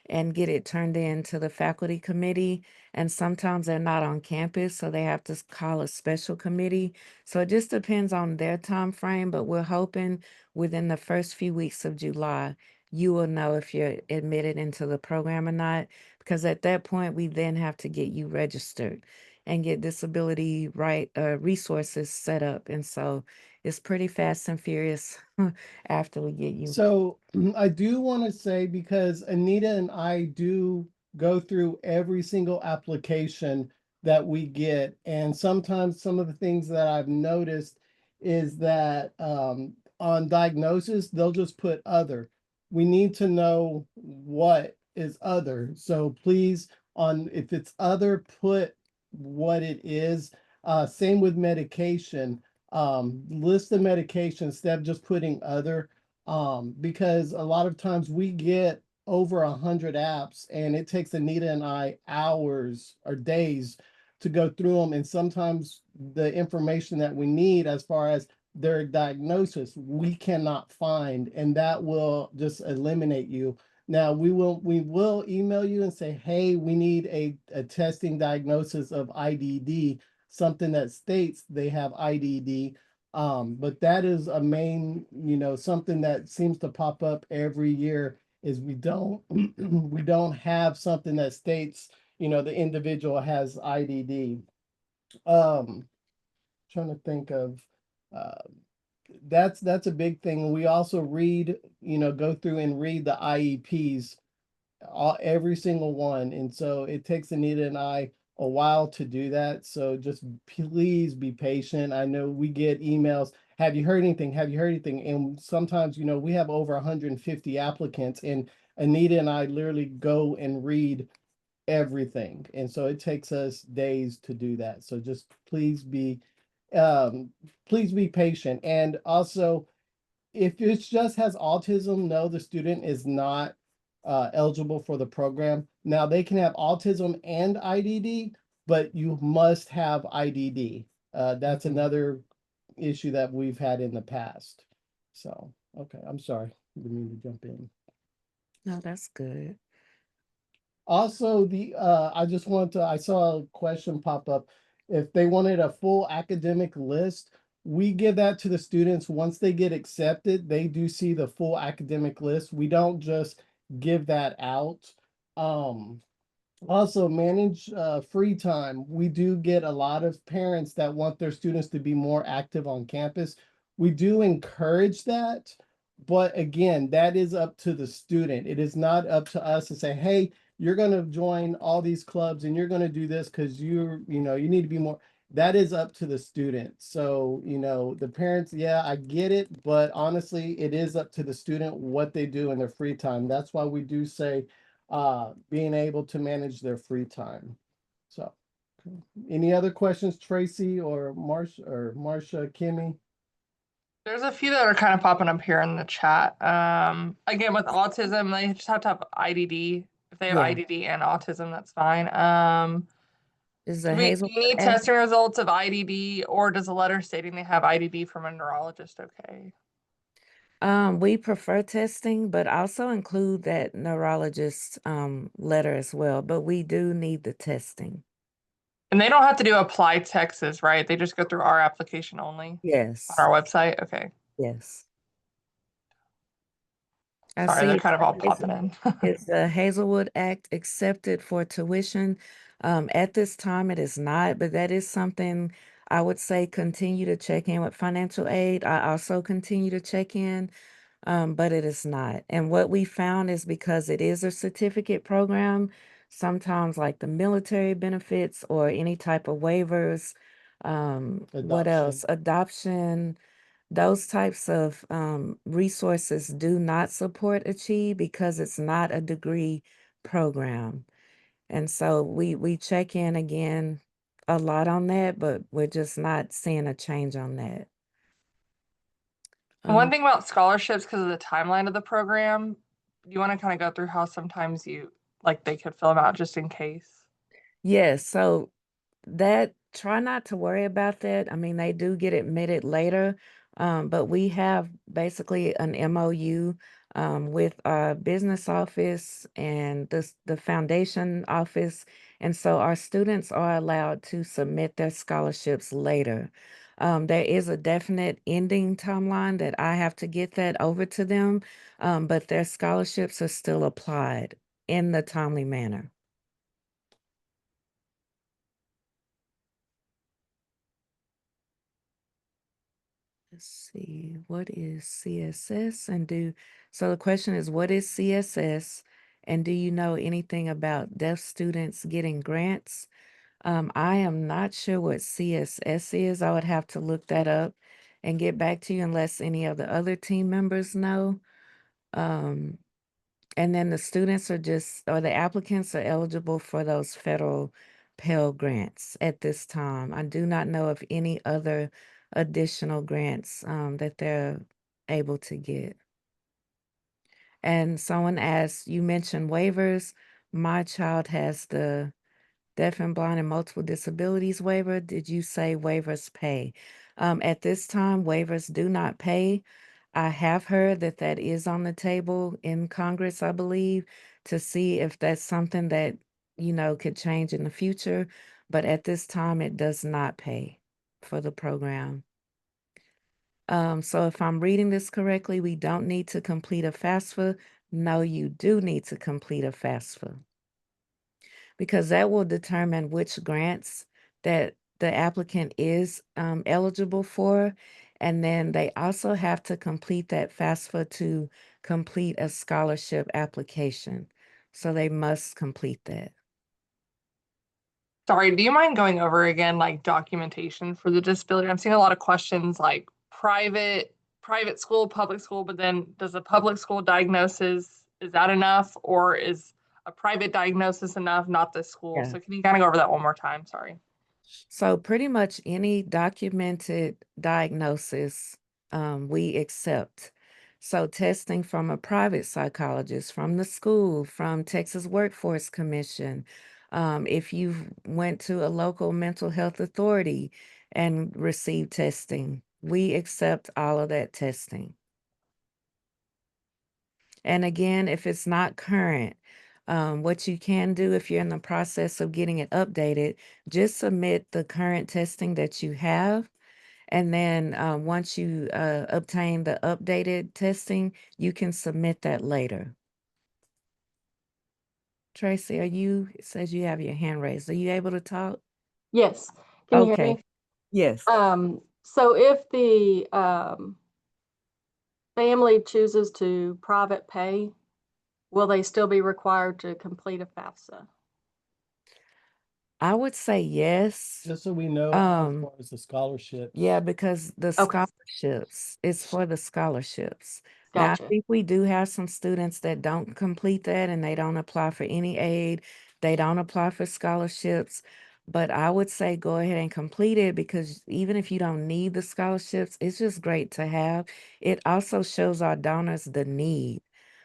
and get it turned in to the faculty committee. And sometimes they're not on campus, so they have to call a special committee. So it just depends on their time frame, but we're hoping within the first few weeks of July, you will know if you're admitted into the program or not, because at that point, we then have to get you registered and get disability resources set up. And so it's pretty fast and furious after we get you. So I do want to say, because Anita and I do go through every single application that we get, and sometimes some of the things that I've noticed is that on diagnosis, they'll just put other. We need to know what is other. So please, on if it's other, put what it is. Same with medication. List the medication instead of just putting other, because a lot of times we get over 100 apps and it takes Anita and I hours or days to go through them. And sometimes the information that we need as far as their diagnosis, we cannot find, and that will just eliminate you. Now we will email you and say, hey, we need a testing diagnosis of IDD, something that states they have IDD. But that is a main, something that seems to pop up every year is we don't we don't have something that states, the individual has IDD. Trying to think of uh that's a big thing. We also read, go through and read the IEPs, every single one. And so it takes Anita and I a while to do that. So just please be patient. I know we get emails. Have you heard anything? Have you heard anything? And sometimes, we have over 150 applicants, and Anita and I literally go and read everything. And so it takes us days to do that. So just um, please be patient. And also, if it just has autism, no, the student is not eligible for the program. Now they can have autism and IDD, but you must have IDD. That's Mhm. another issue that we've had in the past. So, okay, I'm sorry. Didn't mean to jump in. No, that's good. Also, I just want to, I saw a question pop up. If they wanted a full academic list, we give that to the students. Once they get accepted, they do see the full academic list. We don't just give that out. Um, Also, manage free time. We do get a lot of parents that want their students to be more active on campus. We do encourage that, but again, that is up to the student. It is not up to us to say, hey, you're going to join all these clubs and you're going to do this because you need to be more. That is up to the student. So, the parents, yeah, I get it, but honestly, it is up to the student what they do in their free time. That's why we do say being able to manage their free time. So, okay. Any other questions, Tracy or Marsha, Kimmy? There's a few that are kind of popping up here in the chat. Again, with autism, they just have to have IDD. If they have Yeah. IDD and autism, that's fine. Is Do the we do Hazelwood you need Act? testing results of IDD, or does a letter stating they have IDD from a neurologist okay? We prefer testing, but also include that neurologist letter as well. But we do need the testing. And they don't have to do Apply Texas, right? They just go through our application only on Yes. our website. Okay. Yes. I Sorry, see they're it's kind of all the popping in. Is the Hazelwood Act accepted for tuition? At this time, it is not, but that is something I would say continue to check in with financial aid. I also continue to check in, but it is not. And what we found is because it is a certificate program, sometimes like the military benefits or any type of waivers, what Adoption. else? Adoption, those types of resources do not support Achieve because it's not a degree program. And so we check in again a lot on that, but we're just not seeing a change on that. One Um, thing about scholarships, because of the timeline of the program, you want to kind of go through how sometimes like they could fill them out just in case. yes, so that try not to worry about that. I mean, they do get admitted later, but we have basically an MOU with our business office and the foundation office, and so our students are allowed to submit their scholarships later. There is a definite ending timeline that I have to get that over to them, but their scholarships are still applied in the timely manner. Let's see, what is CSS so the question is, what is CSS? And do you know anything about deaf students getting grants? I am not sure what CSS is. I would have to look that up and get back to you unless any of the other team members know. Um, And then the students are just, or the applicants are eligible for those federal Pell Grants at this time. I do not know of any other additional grants that they're able to get. And someone asked, you mentioned waivers. My child has the deaf and blind and multiple disabilities waiver. Did you say waivers pay? At this time, waivers do not pay. I have heard that that is on the table in Congress, I believe, to see if that's something that, could change in the future. But at this time, it does not pay for the program. So if I'm reading this correctly, we don't need to complete a FAFSA. No, you do need to complete a FAFSA because that will determine which grants that the applicant is eligible for. And then they also have to complete that FAFSA to complete a scholarship application. So they must complete that. Sorry, do you mind going over again like documentation for the disability? I'm seeing a lot of questions like private school, public school, but then does a public school diagnosis, is that enough, or is a private diagnosis enough, not the school? Yeah. So can you kind of go over that one more time? Sorry. So pretty much any documented diagnosis, we accept. So testing from a private psychologist, from the school, from Texas Workforce Commission, if you went to a local mental health authority and received testing, we accept all of that testing. And again, if it's not current, what you can do if you're in the process of getting it updated, just submit the current testing that you have. And then once you obtain the updated testing, you can submit that later. Tracy, it says you have your hand raised. Are you able to talk? Yes. Can you hear Okay. me? Yes. So if the family chooses to private pay, will they still be required to complete a FAFSA? I would say yes. Just so we know, as Um, far as the scholarships. Yeah, because the Okay, scholarships is for the scholarships. Now, I gotcha. think we do have some students that don't complete that and they don't apply for any aid. They don't apply for scholarships. But I would say go ahead and complete it because even if you don't need the scholarships, it's just great to have. It also shows our donors the need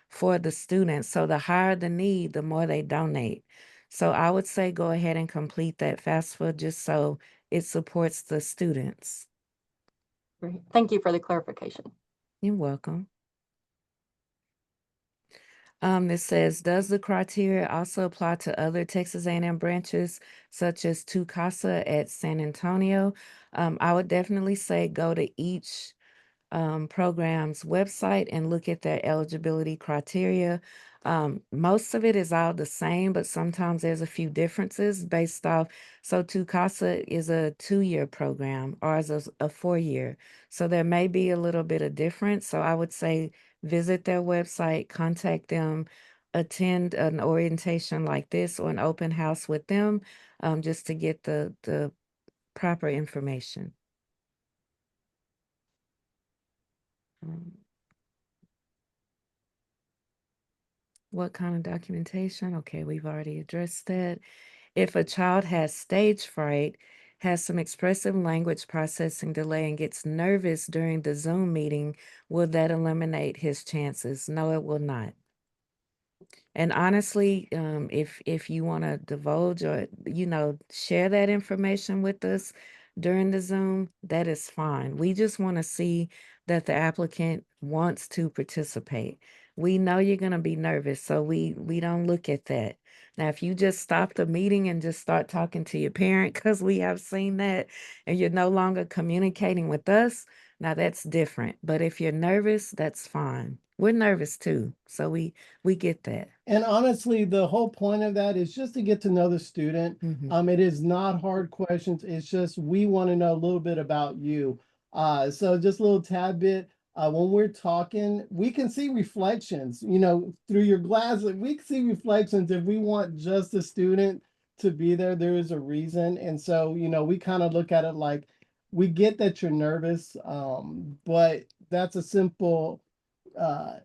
for the students. So the higher the need, the more they donate. So I would say go ahead and complete that FAFSA just so it supports the students. Great. Thank you for the clarification. You're welcome. This says, does the criteria also apply to other Texas A&M branches, such as TUCASA at San Antonio? I would definitely say go to each program's website and look at their eligibility criteria. Most of it is all the same, but sometimes there's a few differences based off. So TUCASA is a 2-year program, ours is a 4-year. So there may be a little bit of difference. So I would say visit their website, contact them, attend an orientation like this or an open house with them, just to get the proper information. Um, What kind of documentation? Okay, we've already addressed that. If a child has stage fright, has some expressive language processing delay, and gets nervous during the Zoom meeting, will that eliminate his chances? No, it will not. And honestly, if you want to divulge or share that information with us during the Zoom, that is fine. We just want to see that the applicant wants to participate. We know you're going to be nervous, so we don't look at that. Now, if you just stop the meeting and just start talking to your parent, because we have seen that, and you're no longer communicating with us, now that's different. But if you're nervous, that's fine. We're nervous too, so we get that. And honestly, the whole point of that is just to get to know the student. Mhm. It is not hard questions. It's just we want to know a little bit about you. So just a little tad bit. When we're talking, we can see reflections, through your glasses. We can see reflections. If we want just the student to be there, there is a reason. And so, we kind of look at it like we get that you're nervous, but that's a simple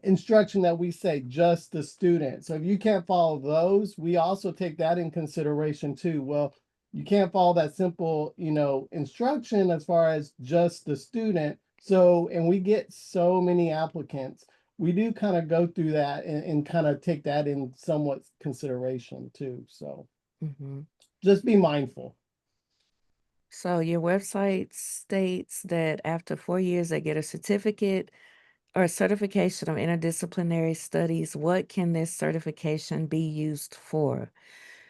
instruction that we say just the student. So if you can't follow those, we also take that in consideration too. Well, you can't follow that simple, instruction as far as just the student. So, and we get so many applicants, we do kind of go through that and kind of take that in somewhat consideration too. So Mhm. just be mindful. So your website states that after 4 years, they get a certificate or certification of interdisciplinary studies. What can this certification be used for?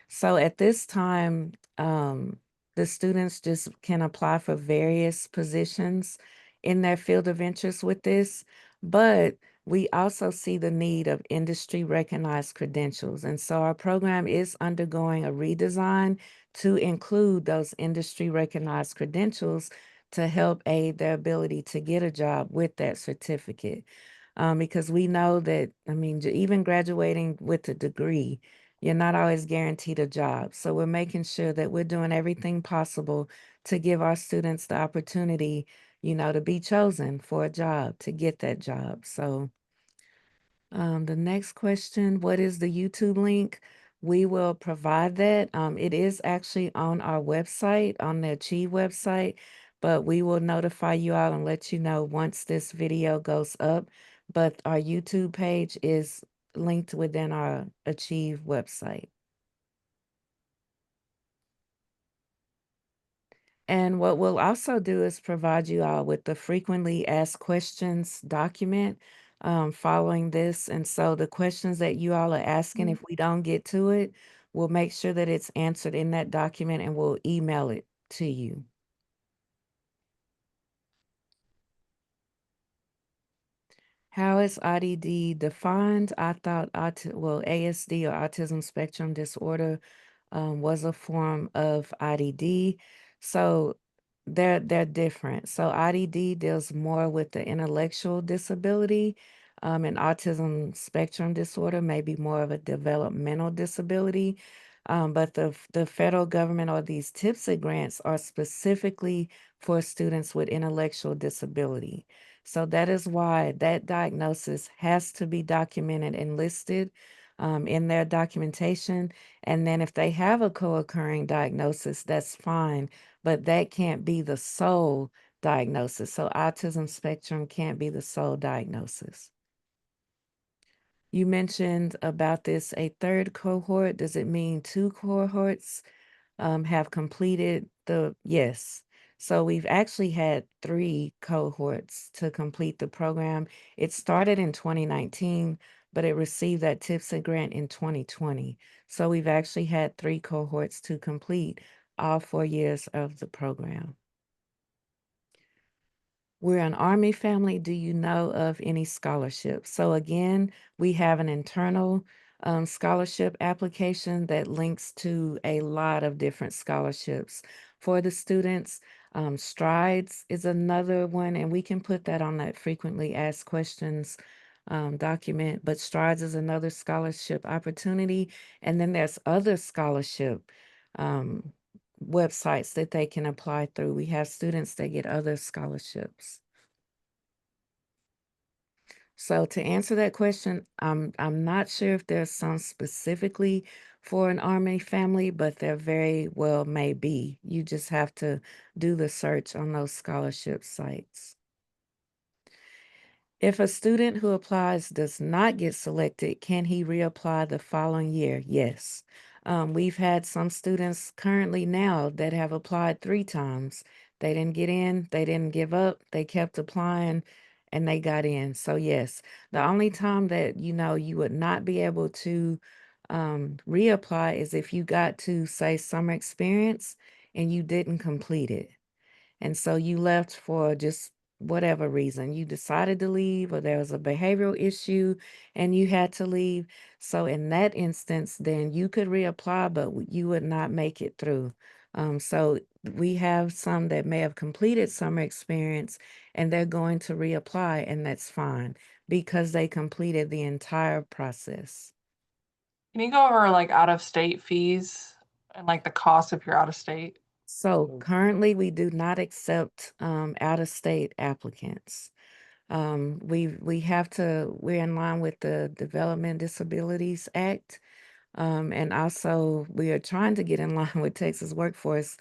So at this time, the students just can apply for various positions in their field of interest with this, but we also see the need of industry recognized credentials. And so our program is undergoing a redesign to include those industry recognized credentials to help aid their ability to get a job with that certificate. Because we know that, I mean, even graduating with a degree, you're not always guaranteed a job. So we're making sure that we're doing everything possible to give our students the opportunity, to be chosen for a job, to get that job. So the next question, what is the YouTube link? We will provide that. It is actually on our website, on the Achieve website, but we will notify you all and let you know once this video goes up. But our YouTube page is linked within our Achieve website. And what we'll also do is provide you all with the frequently asked questions document following this. And so the questions that you all are asking, if we don't get to it, we'll make sure that it's answered in that document and we'll email it to you. How is IDD defined? I thought ASD or autism spectrum disorder was a form of IDD. So they're different. So IDD deals more with the intellectual disability, and autism spectrum disorder may be more of a developmental disability. But the federal government or these TIPSA grants are specifically for students with intellectual disability. So that is why that diagnosis has to be documented and listed in their documentation. And then if they have a co-occurring diagnosis, that's fine, but that can't be the sole diagnosis. So autism spectrum can't be the sole diagnosis. You mentioned about this, a third cohort. Does it mean two cohorts have completed yes. So we've actually had 3 cohorts to complete the program. It started in 2019, but it received that TIPSA grant in 2020. So we've actually had 3 cohorts to complete all 4 years of the program. We're an Army family. Do you know of any scholarships? So again, we have an internal scholarship application that links to a lot of different scholarships for the students. Strides is another one, and we can put that on that frequently asked questions document. But Strides is another scholarship opportunity. And then there's other scholarship um, websites that they can apply through. We have students that get other scholarships. So to answer that question, I'm not sure if there's some specifically for an Army family, but there very well may be. You just have to do the search on those scholarship sites. If a student who applies does not get selected, can he reapply the following year? Yes. We've had some students currently now that have applied 3 times. They didn't get in, they didn't give up, they kept applying, and they got in. So yes, the only time that you would not be able to reapply is if you got to, say, summer experience and you didn't complete it. And so you left for just whatever reason. You decided to leave, or there was a behavioral issue and you had to leave. So in that instance, then you could reapply, but you would not make it through. So we have some that may have completed summer experience and they're going to reapply, and that's fine because they completed the entire process. Can you go over like out of state fees and like the cost if you're out of state? So currently, we do not accept out-of-state applicants. We're in line with the Development Disabilities Act. And also we are trying to get in line with Texas Workforce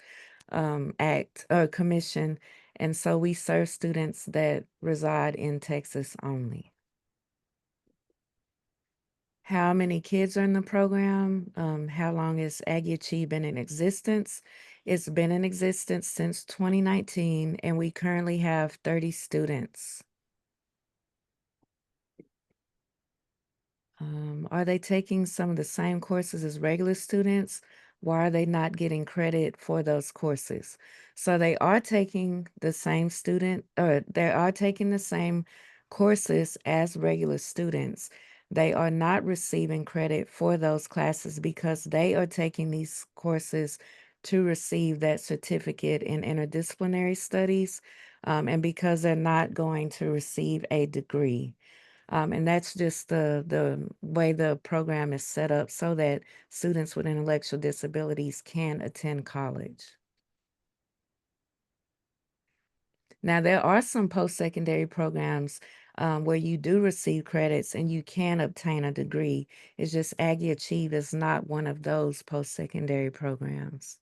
Act Commission. And so we serve students that reside in Texas only. How many kids are in the program? How long has Aggie Achieve been in existence? It's been in existence since 2019, and we currently have 30 students. Are they taking some of the same courses as regular students? Why are they not getting credit for those courses? So they are taking the same they are taking the same courses as regular students. They are not receiving credit for those classes because they are taking these courses to receive that certificate in interdisciplinary studies, and because they're not going to receive a degree. And that's just the way the program is set up so that students with intellectual disabilities can attend college. Now, there are some post-secondary programs where you do receive credits and you can obtain a degree. It's just Aggie Achieve is not one of those post-secondary programs.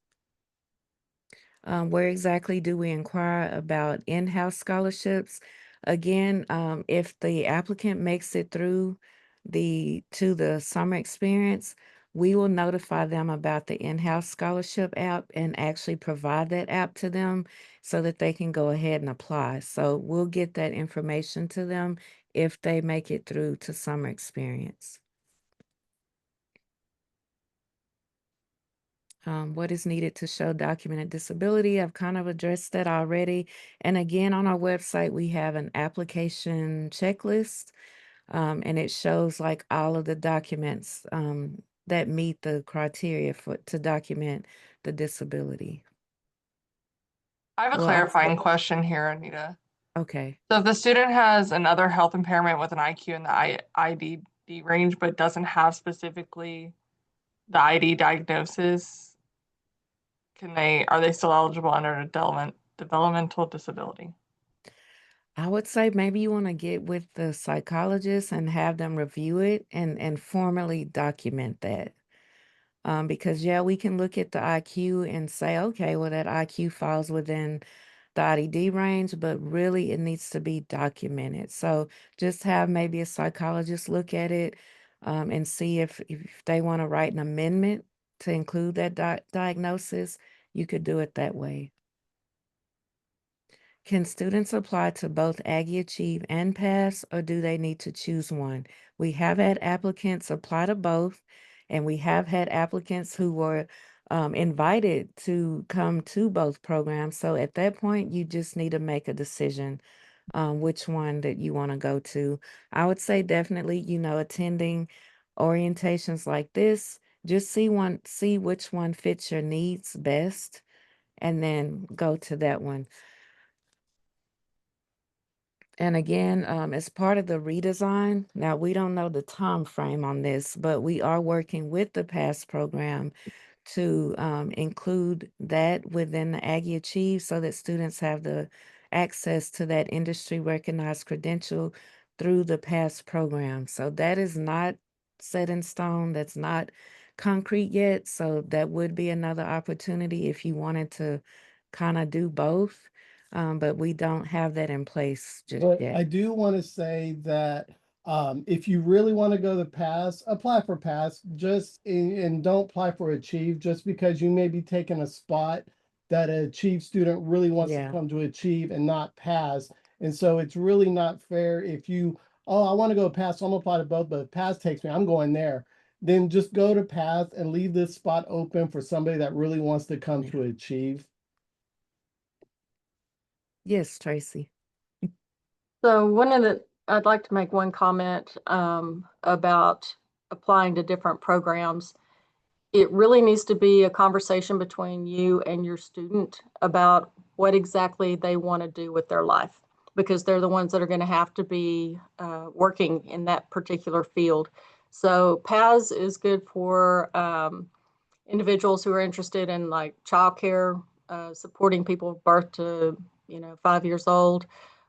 Where exactly do we inquire about in-house scholarships? Again, if the applicant makes it through to the summer experience, we will notify them about the in-house scholarship app and actually provide that app to them so that they can go ahead and apply. So we'll get that information to them if they make it through to summer experience. What is needed to show documented disability? I've kind of addressed that already. And again, on our website, we have an application checklist, and it shows like all of the documents that meet the criteria to document the disability. I have a Well, clarifying question here, Anita. okay. So if the student has another health impairment with an IQ in the IDD range, but doesn't have specifically the ID diagnosis, are they still eligible under a developmental disability? I would say maybe you want to get with the psychologist and have them review it and formally document that. Because yeah, we can look at the IQ and say, okay, well, that IQ falls within the IDD range, but really it needs to be documented. So just have maybe a psychologist look at it and see if they want to write an amendment to include that diagnosis. You could do it that way. Can students apply to both Aggie Achieve and Pass, or do they need to choose one? We have had applicants apply to both, and we have had applicants who were invited to come to both programs. So at that point, you just need to make a decision which one that you want to go to. I would say definitely, attending orientations like this, just see which one fits your needs best, and then go to that one. And again, as part of the redesign, now we don't know the time frame on this, but we are working with the PASS program to include that within the Aggie Achieve so that students have the access to that industry recognized credential through the PASS program. So that is not set in stone. That's not concrete yet. So that would be another opportunity if you wanted to kind of do both. But we don't have that in place just But yet. I do want to say that if you really want to go the pass, apply for pass. And don't apply for achieve just because you may be taking a spot that an achieve student really wants to Yeah. come to achieve and not pass. And so it's really not fair if you, oh, I want to go pass, so I'm gonna apply to both, but if pass takes me, I'm going there. Then just go to pass and leave this spot open for somebody that really wants to come Yeah. to achieve. Yes, Tracy. So I'd like to make one comment about applying to different programs. It really needs to be a conversation between you and your student about what exactly they want to do with their life, because they're the ones that are going to have to be working in that particular field. So PAS is good for individuals who are interested in like childcare, supporting people birth to 5 years old,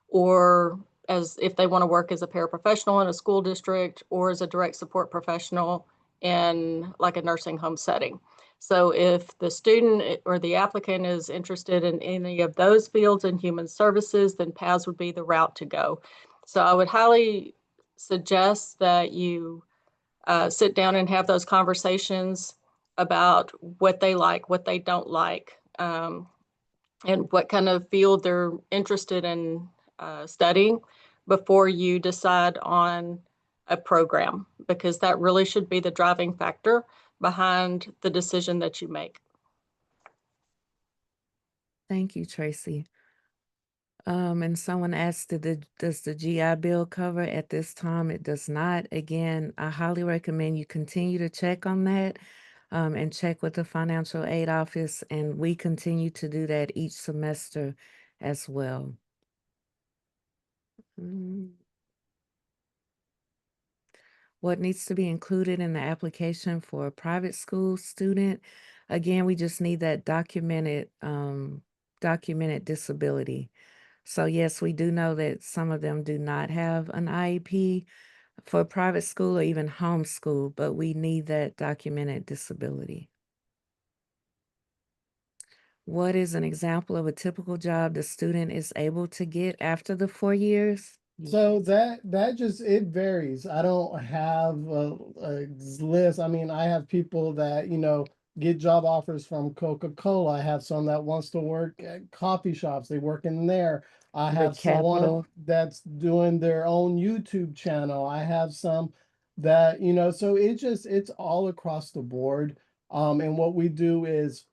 or as if they want to work as a paraprofessional in a school district or as a direct support professional in like a nursing home setting. So if the student or the applicant is interested in any of those fields in human services, then PAS would be the route to go. So I would highly suggest that you sit down and have those conversations about what they like, what they don't like, and what kind of field they're interested in studying before you decide on a program, because that really should be the driving factor behind the decision that you make. Thank you, Tracy. And someone asked, does the GI Bill cover? At this time, it does not. Again, I highly recommend you continue to check on that, and check with the financial aid office, and we continue to do that each semester as well. What needs to be included in the application for a private school student? Again, we just need that documented disability. So yes, we do know that some of them do not have an IEP for private school or even homeschool, but we need that documented disability. What is an example of a typical job the student is able to get after the 4 years? So that just it varies. I don't have a list. I mean, I have people that, get job offers from Coca-Cola. I have some that wants to work at coffee shops. They work in there. I The have someone capital. that's doing their own YouTube channel. I have some that, so it's all across the board. And what we do is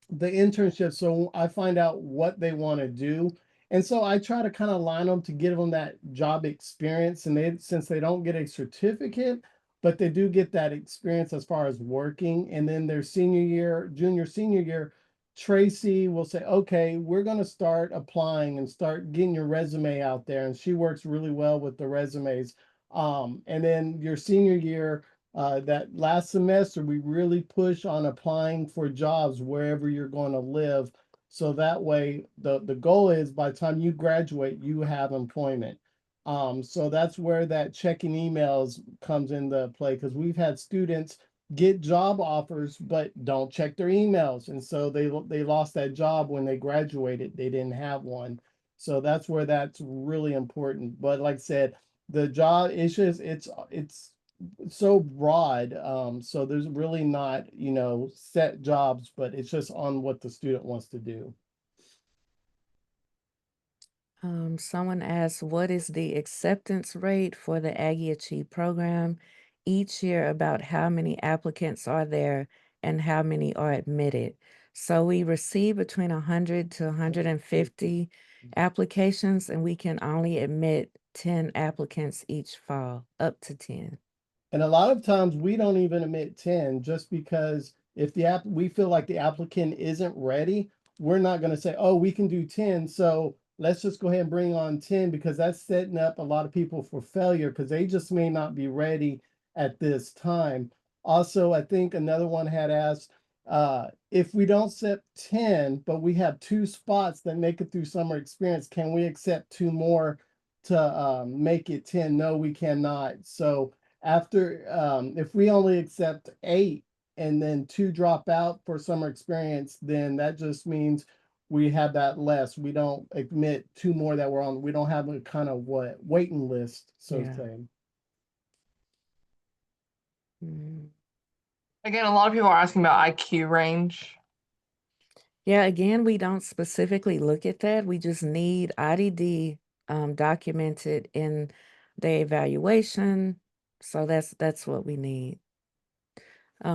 the internship. So I find out what they want to do. And so I try to kind of line them to give them that job experience. And since they don't get a certificate, but they do get that experience as far as working. And then their senior year, junior, senior year, Tracy will say, okay, we're going to start applying and start getting your resume out there. And she works really well with the resumes. And then your senior year, that last semester, we really push on applying for jobs wherever you're going to live. So that way, the goal is by the time you graduate, you have employment. So that's where that checking emails comes into play, because we've had students get job offers but don't check their emails, and so they lost that job when they graduated. They didn't have one. So that's where that's really important. But like I said, the job issues, it's so broad. So there's really not, set jobs, but it's just on what the student wants to do. Someone asked, what is the acceptance rate for the Aggie Achieve program each year? About how many applicants are there and how many are admitted? So we receive between 100 to 150 applications, and we can only admit 10 applicants each fall, up to 10. And a lot of times we don't even admit 10, just because if we feel like the applicant isn't ready, we're not going to say, oh, we can do 10. So let's just go ahead and bring on 10, because that's setting up a lot of people for failure, because they just may not be ready at this time. Also, I think another one had asked, if we don't accept 10, but we have 2 spots that make it through summer experience, can we accept 2 more to make it 10? No, we cannot. So after, if we only accept 8 and then 2 drop out for summer experience, then that just means we have that less. We don't admit 2 more that we're on. We don't have a kind of waiting list, so to say. Again, a lot of people are asking about IQ range. Yeah, again, we don't specifically look at that. We just need IDD documented in the evaluation. So that's what we need.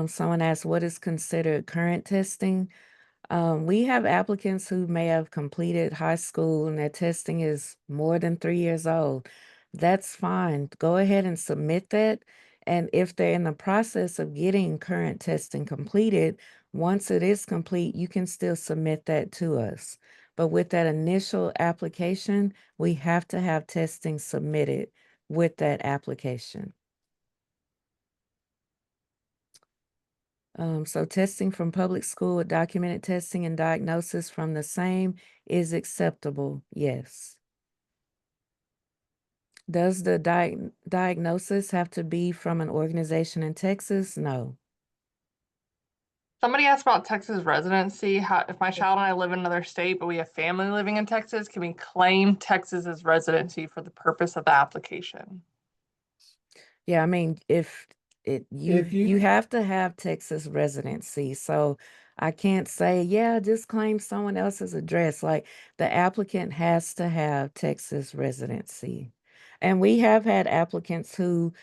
Someone asked, what is considered current testing? We have applicants who may have completed high school and their testing is more than 3 years old. That's fine. Go ahead and submit that. And if they're in the process of getting current testing completed, once it is complete, you can still submit that to us. But with that initial application, we have to have testing submitted with that application. So testing from public school with documented testing and diagnosis from the same is acceptable, yes. Does the diagnosis have to be from an organization in Texas? No. Somebody asked about Texas residency. How, if my child and I live in another state, but we have family living in Texas, can we claim Texas as residency for the purpose of the application? Yeah, I mean, if it If you you, have to have Texas residency, so I can't say, yeah, just claim someone else's address. Like the applicant has to have Texas residency. And we have had applicants who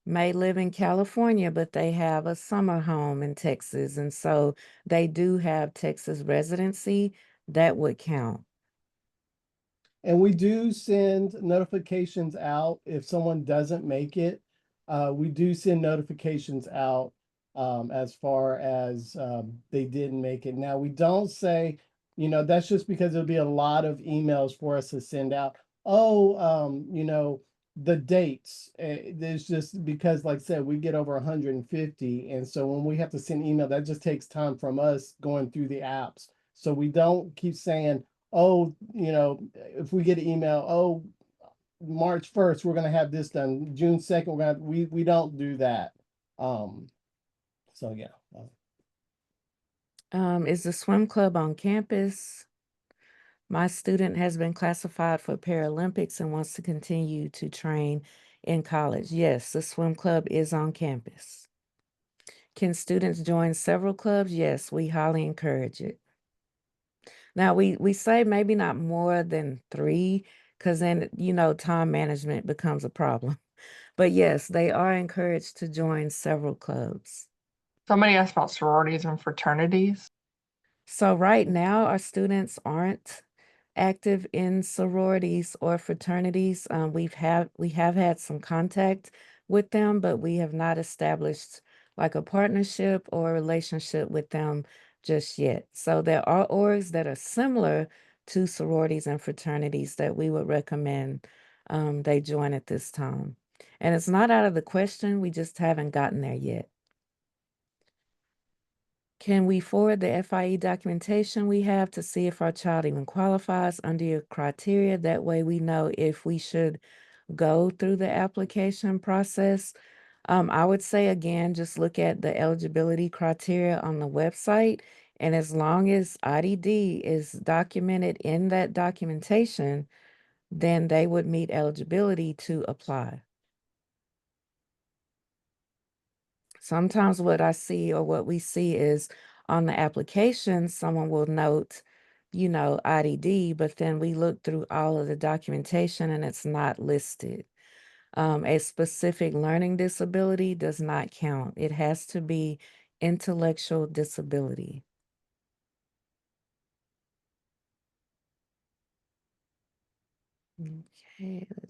may live in California, but they have a summer home in Texas, and so they do have Texas residency. That would count. and we do send notifications out if someone doesn't make it. We do send notifications out as far as they didn't make it. Now, we don't say, that's just because it'll be a lot of emails for us to send out. Oh, the dates. There's just because, like I said, we get over 150. And so when we have to send email, that just takes time from us going through the apps. So we don't keep saying, oh, if we get an email, oh, March 1st, we're gonna have this done. June 2nd, we don't do that. So yeah. Is the swim club on campus? My student has been classified for Paralympics and wants to continue to train in college. Yes, the swim club is on campus. Can students join several clubs? Yes, we highly encourage it. Now we say maybe not more than 3, because then time management becomes a problem. But yes, they are encouraged to join several clubs. Somebody asked about sororities and fraternities. So right now, our students aren't active in sororities or fraternities. We have had some contact with them, but we have not established like a partnership or a relationship with them just yet. So there are orgs that are similar to sororities and fraternities that we would recommend they join at this time. And it's not out of the question, we just haven't gotten there yet. Can we forward the FIE documentation we have to see if our child even qualifies under your criteria? That way we know if we should go through the application process. I would say again, just look at the eligibility criteria on the website. And as long as IDD is documented in that documentation, then they would meet eligibility to apply. Sometimes what I see or what we see is on the application, someone will note, IDD, but then we look through all of the documentation and it's not listed. A specific learning disability does not count. It has to be intellectual disability. Okay, let's